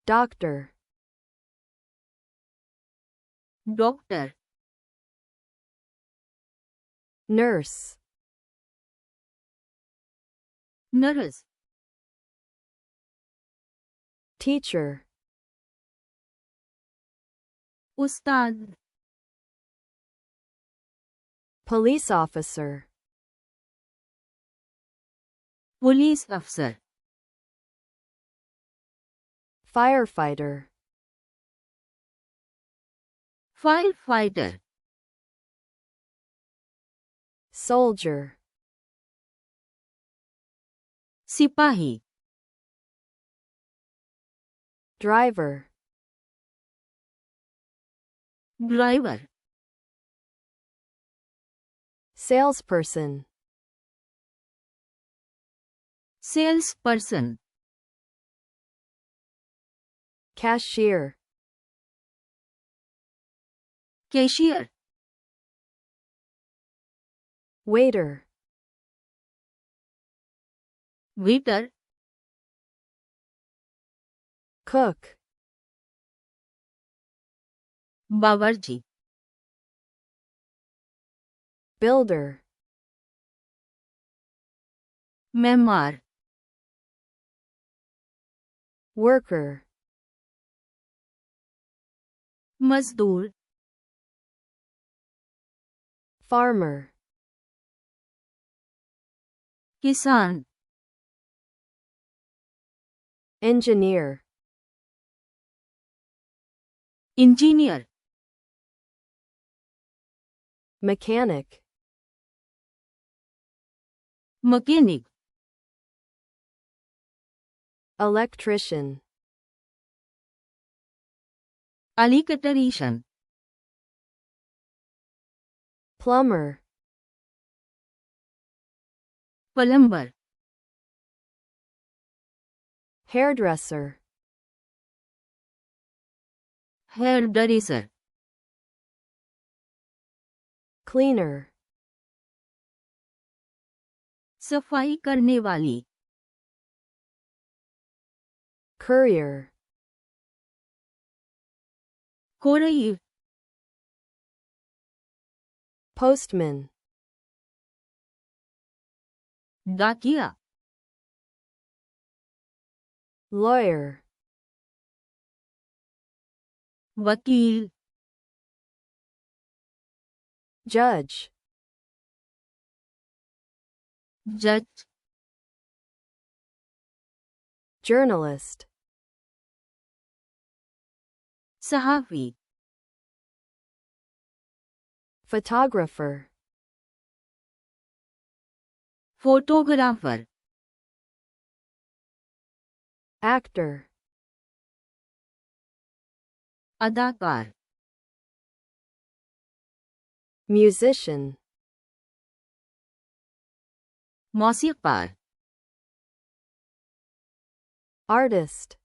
doctor, doctor, nurse, nurse, teacher, उस्ताद, police officer, police अफसर, firefighter, fire fighter, soldier, सिपाही, driver, driver, salesperson, sales person, cashier, cashier, waiter, waiter, cook, बावर्ची, builder, मेमार, worker, मजदूर, farmer, किसान, engineer, engineer, mechanic, mechanic, electrician, electrician, plumber, plumber, hairdresser, hair dresser, cleaner, सफाई करने वाली, courier, courier, postman, डाकिया, lawyer, वकील, judge, जज, journalist, सहाफी, photographer, फोटोग्राफर, actor, अदाकार, musician, मौसीक़ार, artist,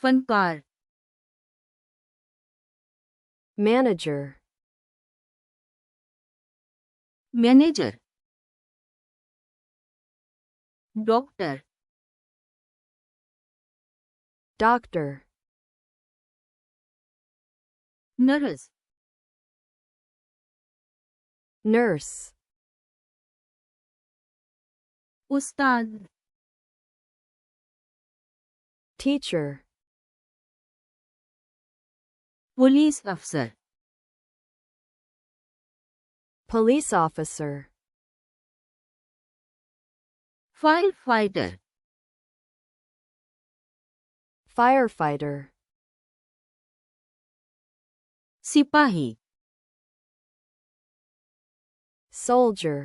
फनकार, manager, manager, doctor, doctor, nurse, nurse, उस्ताद, teacher, पुलिस अफसर, police officer, fire fighter, firefighter, सिपाही, soldier,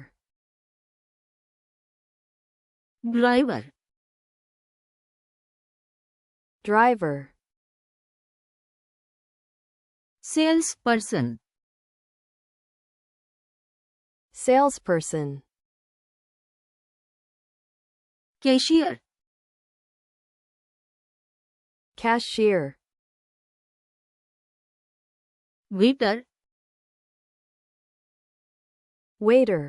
driver, driver, sales person, salesperson, cashier, cashier, waiter, waiter,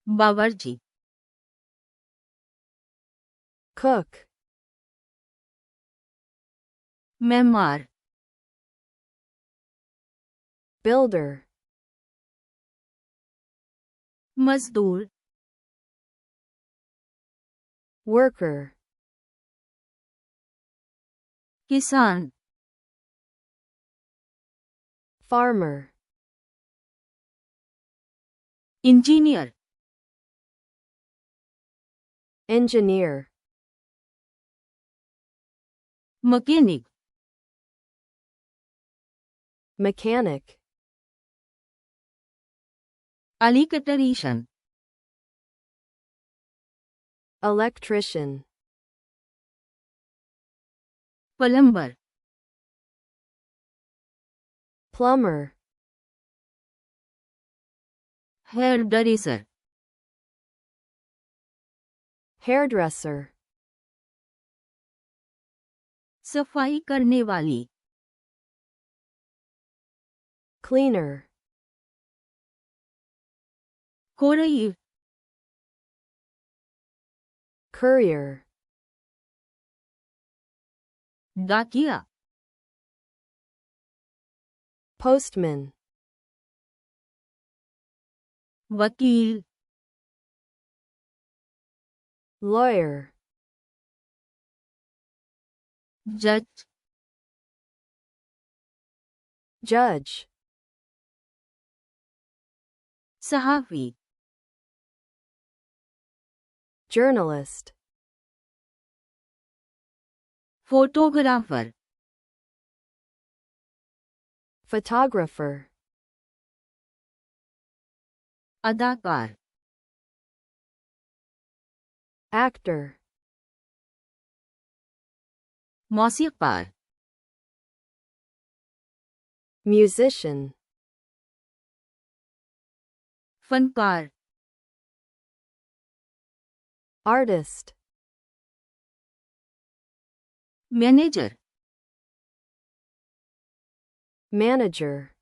बावर्ची, cook, معمار, builder, مزدور, worker, کسان, farmer, engineer, engineer, mechanic, mechanic, electrician, electrician, plumber, plumber, hair dresser, hairdresser, صفائی کرنے والی, cleaner, courier, courier, ڈاکیا, postman, وکیل, lawyer, جج, judge, صحافی, journalist, فوٹوگرافر, photographer, اداکار, actor, موسیقار, musician, فنکار, artist, مینیجر, manager,